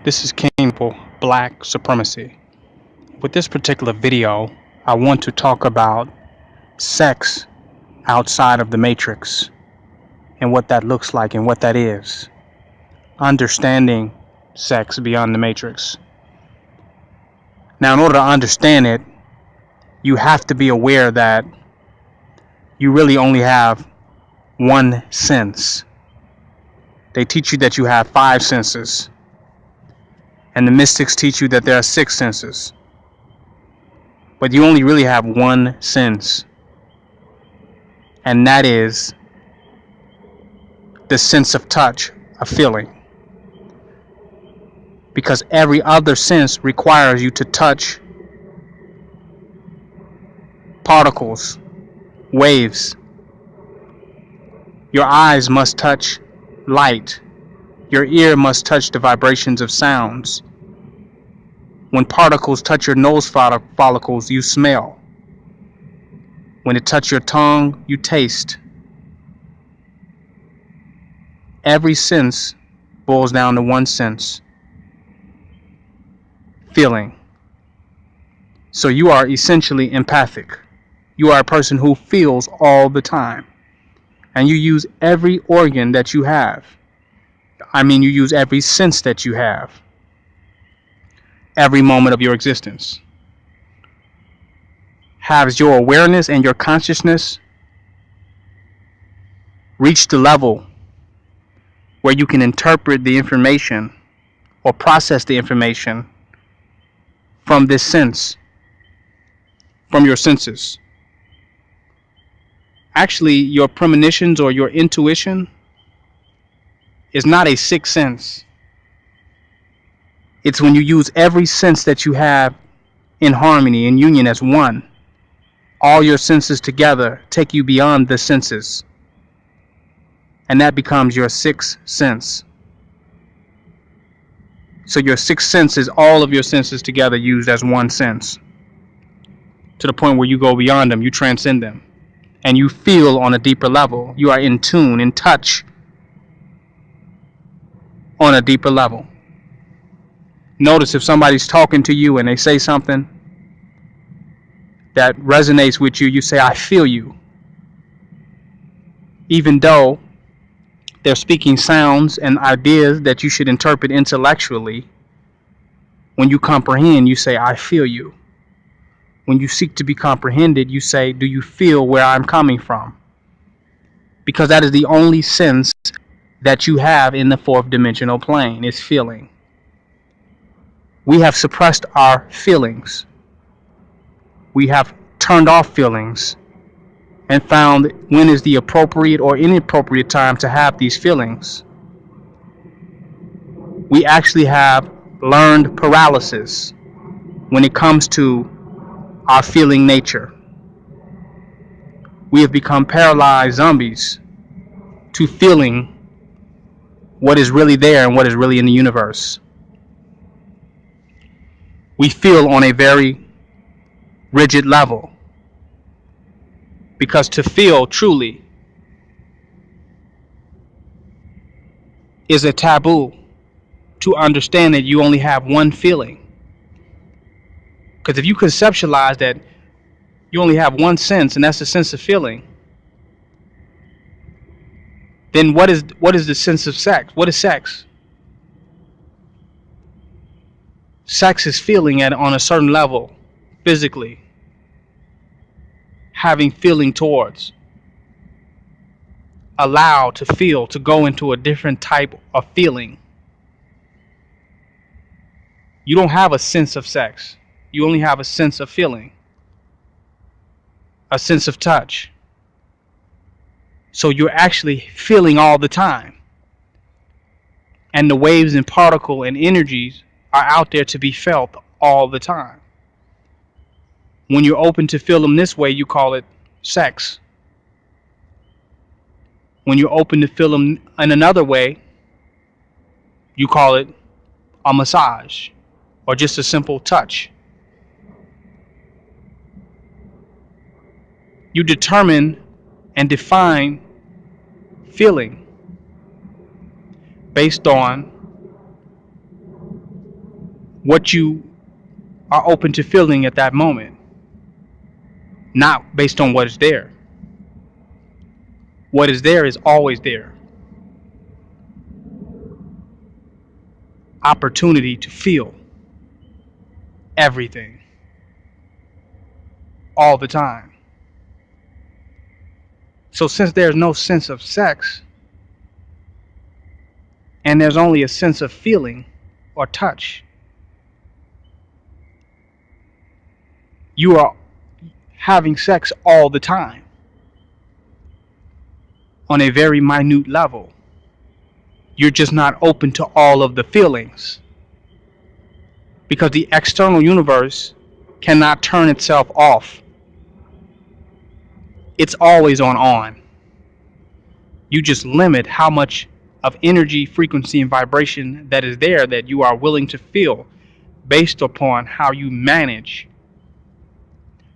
This is King for Black Supremacy. With this particular video, I want to talk about sex outside of the matrix and what that looks like and what that is. Understanding sex beyond the matrix. Now, in order to understand it, you have to be aware that you really only have one sense. They teach you that you have 5 senses. And the mystics teach you that there are 6 senses. But you only really have one sense. And that is the sense of touch, of feeling. Because every other sense requires you to touch particles, waves. Your eyes must touch light. Your ear must touch the vibrations of sounds. When particles touch your nose follicles, you smell. When it touches your tongue, you taste. Every sense boils down to one sense: feeling. So you are essentially empathic. You are a person who feels all the time. And you use every organ that you have. You use every sense that you have. Every moment of your existence. Has your awareness and your consciousness reached the level where you can interpret the information or process the information from this sense, from your senses? Actually, your premonitions or your intuition is not a sixth sense. It's when you use every sense that you have in harmony, in union as one. All your senses together take you beyond the senses. And that becomes your sixth sense. So your sixth sense is all of your senses together used as one sense. To the point where you go beyond them, you transcend them. And you feel on a deeper level. You are in tune, in touch on a deeper level. Notice if somebody's talking to you and they say something that resonates with you, you say, "I feel you." Even though they're speaking sounds and ideas that you should interpret intellectually, when you comprehend, you say, "I feel you." When you seek to be comprehended, you say, "Do you feel where I'm coming from?" Because that is the only sense that you have in the 4th dimensional plane, is feeling. We have suppressed our feelings. We have turned off feelings and found when is the appropriate or inappropriate time to have these feelings. We actually have learned paralysis when it comes to our feeling nature. We have become paralyzed zombies to feeling what is really there and what is really in the universe. We feel on a very rigid level. Because to feel truly is a taboo. To understand that you only have one feeling. Because if you conceptualize that you only have one sense, and that's the sense of feeling, then what is the sense of sex? What is sex? Sex is feeling on a certain level, physically. Having feeling towards. Allow to feel, to go into a different type of feeling. You don't have a sense of sex. You only have a sense of feeling. A sense of touch. So you're actually feeling all the time. And the waves and particle and energies are out there to be felt all the time. When you're open to feel them this way, you call it sex. When you're open to feel them in another way, you call it a massage or just a simple touch. You determine and define feeling based on what you are open to feeling at that moment, not based on what is there. What is there is always there. Opportunity to feel everything all the time. So since there's no sense of sex and there's only a sense of feeling or touch, you are having sex all the time on a very minute level. You're just not open to all of the feelings because the external universe cannot turn itself off. It's always on. You just limit how much of energy, frequency, and vibration that is there that you are willing to feel based upon how you manage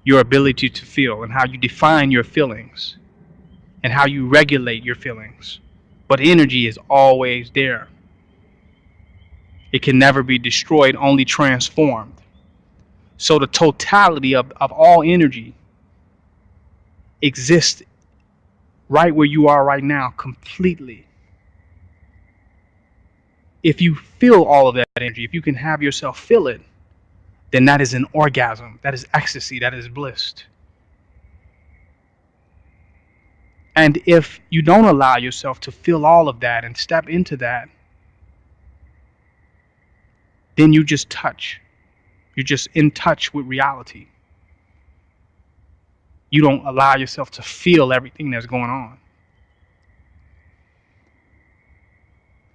your ability to feel and how you define your feelings and how you regulate your feelings. But energy is always there. It can never be destroyed, only transformed. So the totality of all energy exists right where you are right now, completely. If you feel all of that energy, if you can have yourself feel it, then that is an orgasm, that is ecstasy, that is bliss. And if you don't allow yourself to feel all of that and step into that, then you just touch. You're just in touch with reality. You don't allow yourself to feel everything that's going on.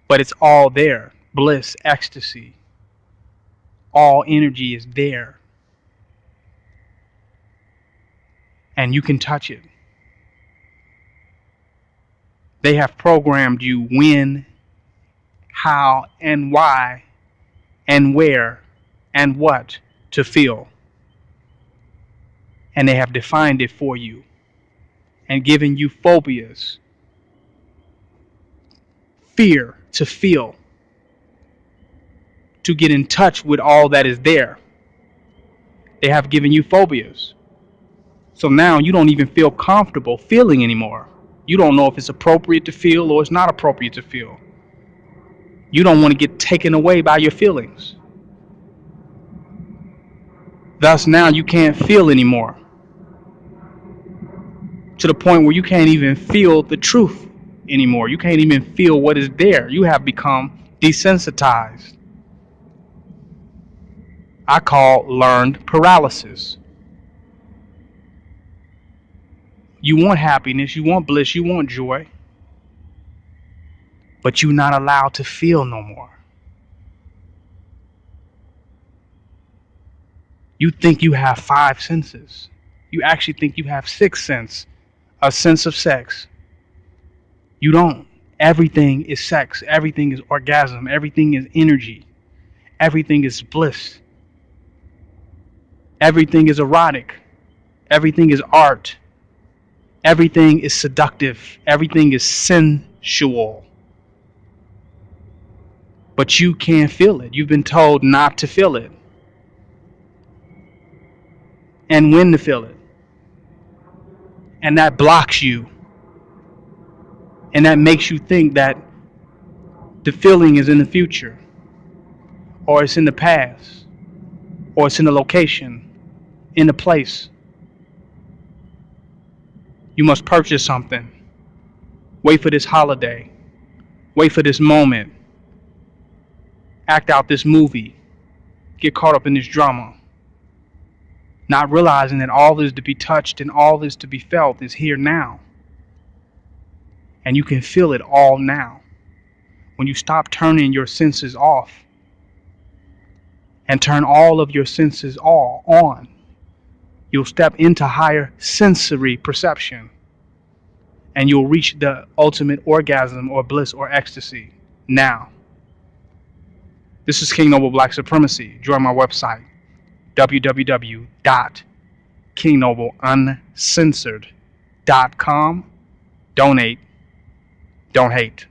But it's all there. Bliss, ecstasy. All energy is there. And you can touch it. They have programmed you when, how, and why, and where, and what to feel. And they have defined it for you and given you phobias, fear to feel, to get in touch with all that is there. They have given you phobias. So now you don't even feel comfortable feeling anymore. You don't know if it's appropriate to feel or it's not appropriate to feel. You don't want to get taken away by your feelings. Thus now you can't feel anymore. To the point where you can't even feel the truth anymore. You can't even feel what is there. You have become desensitized. I call learned paralysis. You want happiness, you want bliss, you want joy, but you're not allowed to feel no more. You think you have 5 senses. You actually think you have 6 senses. A sense of sex. You don't. Everything is sex. Everything is orgasm. Everything is energy. Everything is bliss. Everything is erotic. Everything is art. Everything is seductive. Everything is sensual. But you can't feel it. You've been told not to feel it. And when to feel it. And that blocks you. And that makes you think that the feeling is in the future. Or it's in the past. Or it's in the location. In the place. You must purchase something. Wait for this holiday. Wait for this moment. Act out this movie. Get caught up in this drama. Not realizing that all is to be touched and all is to be felt is here now. And you can feel it all now. When you stop turning your senses off and turn all of your senses all on, you'll step into higher sensory perception and you'll reach the ultimate orgasm or bliss or ecstasy now. This is King Noble Black Supremacy. Join my website, www.kingnobleuncensored.com. Donate. Don't hate.